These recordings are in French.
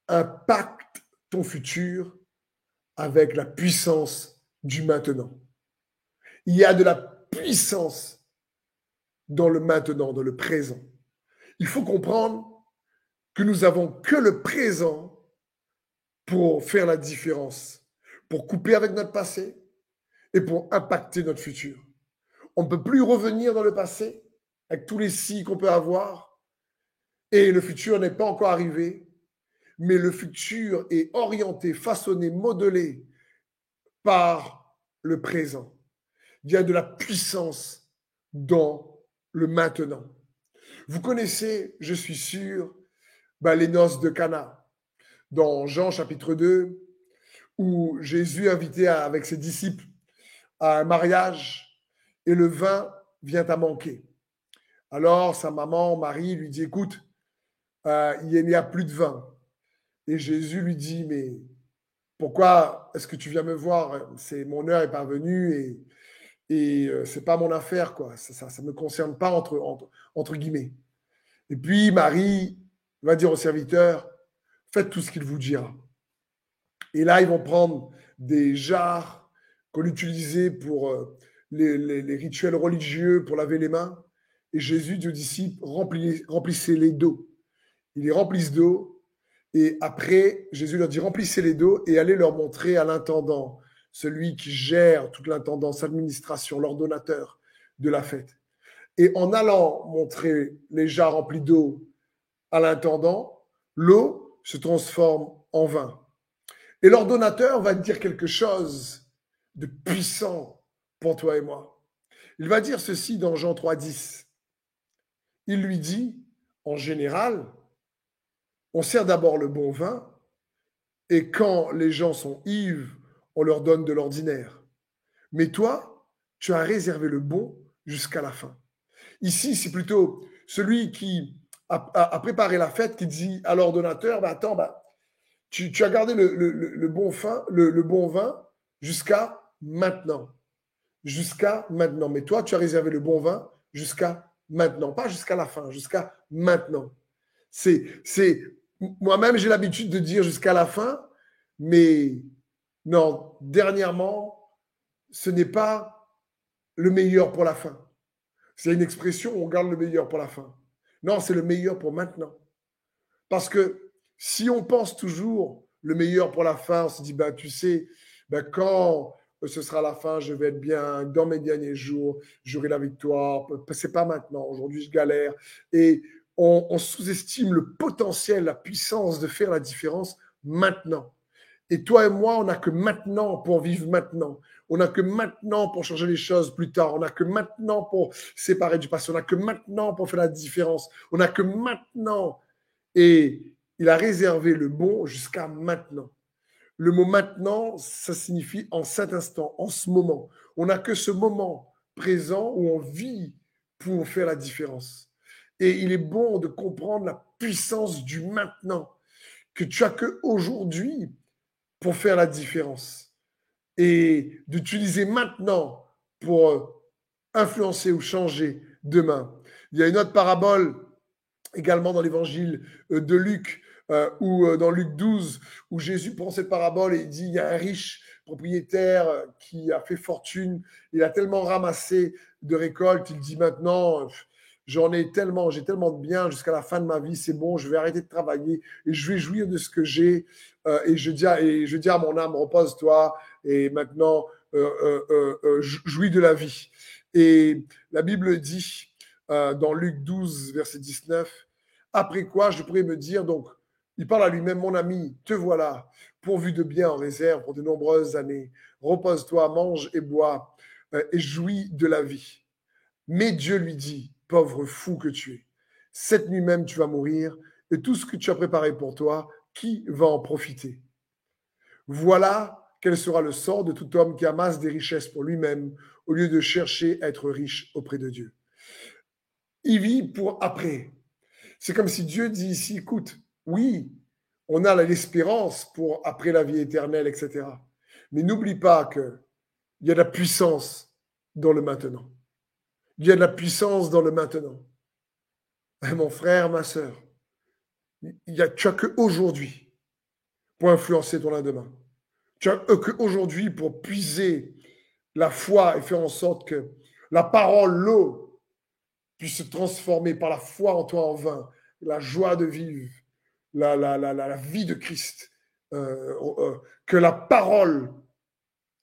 impacte ton futur avec la puissance du maintenant. Il y a de la puissance dans le maintenant, dans le présent. Il faut comprendre que nous avons que le présent pour faire la différence, pour couper avec notre passé et pour impacter notre futur. On ne peut plus revenir dans le passé avec tous les si qu'on peut avoir et le futur n'est pas encore arrivé, mais le futur est orienté, façonné, modelé par le présent. Il y a de la puissance dans le maintenant. Vous connaissez, je suis sûr, les noces de Cana dans Jean chapitre 2, où Jésus est invité avec ses disciples à un mariage et le vin vient à manquer. Alors sa maman, Marie, lui dit, écoute, il n'y a plus de vin. Et Jésus lui dit, mais pourquoi est-ce que tu viens me voir? Mon heure est parvenue et c'est pas mon affaire, quoi. Ça me concerne pas entre guillemets. Et puis Marie va dire au serviteur, faites tout ce qu'il vous dira. Et là, ils vont prendre des jarres qu'on utilisait pour les rituels religieux pour laver les mains. Et Jésus dit aux disciples, remplissez-les d'eau. Ils les remplissent d'eau. Et après, Jésus leur dit, remplissez-les d'eau et allez leur montrer à l'intendant, celui qui gère toute l'intendance, administration, l'ordonnateur de la fête. Et en allant montrer les jarres remplis d'eau à l'intendant, l'eau se transforme en vin. Et l'ordonnateur va dire quelque chose de puissant pour toi et moi. Il va dire ceci dans Jean 3,10. Il lui dit, en général, on sert d'abord le bon vin, et quand les gens sont ivres, on leur donne de l'ordinaire. Mais toi, tu as réservé le bon jusqu'à la fin. Ici, c'est plutôt celui qui a préparé la fête qui dit à l'ordonnateur, attends, tu as gardé le bon vin jusqu'à maintenant. Jusqu'à maintenant. Mais toi, tu as réservé le bon vin jusqu'à maintenant. Pas jusqu'à la fin, jusqu'à maintenant. Moi-même, j'ai l'habitude de dire jusqu'à la fin, mais non, dernièrement, ce n'est pas le meilleur pour la fin. C'est une expression, on garde le meilleur pour la fin. Non, c'est le meilleur pour maintenant. Parce que si on pense toujours le meilleur pour la fin, on se dit, tu sais, quand ce sera la fin, je vais être bien, dans mes derniers jours, j'aurai la victoire. C'est pas maintenant, aujourd'hui je galère. Et on sous-estime le potentiel, la puissance de faire la différence maintenant. Et toi et moi, on n'a que maintenant pour vivre maintenant. On n'a que maintenant pour changer les choses plus tard. On n'a que maintenant pour séparer du passé. On n'a que maintenant pour faire la différence. On n'a que maintenant. Et il a réservé le bon jusqu'à maintenant. Le mot maintenant, ça signifie en cet instant, en ce moment. On n'a que ce moment présent où on vit pour faire la différence. Et il est bon de comprendre la puissance du maintenant, que tu as que aujourd'hui pour faire la différence. Et d'utiliser maintenant pour influencer ou changer demain. Il y a une autre parabole également dans l'évangile de Luc, ou dans Luc 12, où Jésus prend cette parabole et il dit, il y a un riche propriétaire qui a fait fortune, il a tellement ramassé de récoltes, il dit maintenant, j'ai tellement de biens jusqu'à la fin de ma vie, c'est bon, je vais arrêter de travailler et je vais jouir de ce que j'ai. Et je dis à mon âme, repose-toi et maintenant, jouis de la vie. Et la Bible dit, dans Luc 12, verset 19, après quoi je pourrais me dire, donc, il parle à lui-même, mon ami, te voilà, pourvu de bien en réserve pour de nombreuses années. Repose-toi, mange et bois, et jouis de la vie. Mais Dieu lui dit, pauvre fou que tu es, cette nuit même tu vas mourir, et tout ce que tu as préparé pour toi, qui va en profiter? Voilà quel sera le sort de tout homme qui amasse des richesses pour lui-même, au lieu de chercher à être riche auprès de Dieu. Il vit pour après. C'est comme si Dieu dit ici, écoute, oui, on a l'espérance pour après la vie éternelle, etc. Mais n'oublie pas qu'il y a de la puissance dans le maintenant. Il y a de la puissance dans le maintenant. Mon frère, ma sœur, tu n'as qu'aujourd'hui pour influencer ton lendemain. Tu as qu'aujourd'hui, pour puiser la foi et faire en sorte que la parole, l'eau, puisse se transformer par la foi en toi en vin, la joie de vivre, la vie de Christ, que la parole,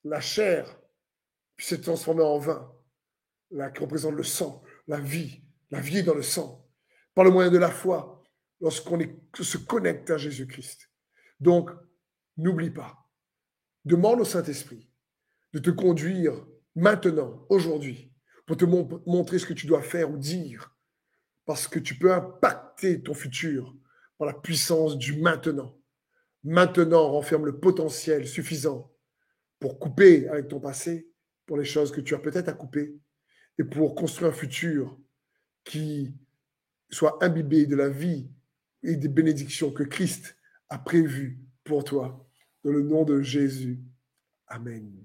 la chair, puisse se transformer en vin, qui représente le sang, la vie est dans le sang, par le moyen de la foi, lorsqu'on se connecte à Jésus-Christ. Donc, n'oublie pas, demande au Saint-Esprit de te conduire maintenant, aujourd'hui, pour te montrer ce que tu dois faire ou dire, parce que tu peux impacter ton futur par la puissance du maintenant. Maintenant renferme le potentiel suffisant pour couper avec ton passé, pour les choses que tu as peut-être à couper, et pour construire un futur qui soit imbibé de la vie et des bénédictions que Christ a prévues pour toi. Dans le nom de Jésus. Amen.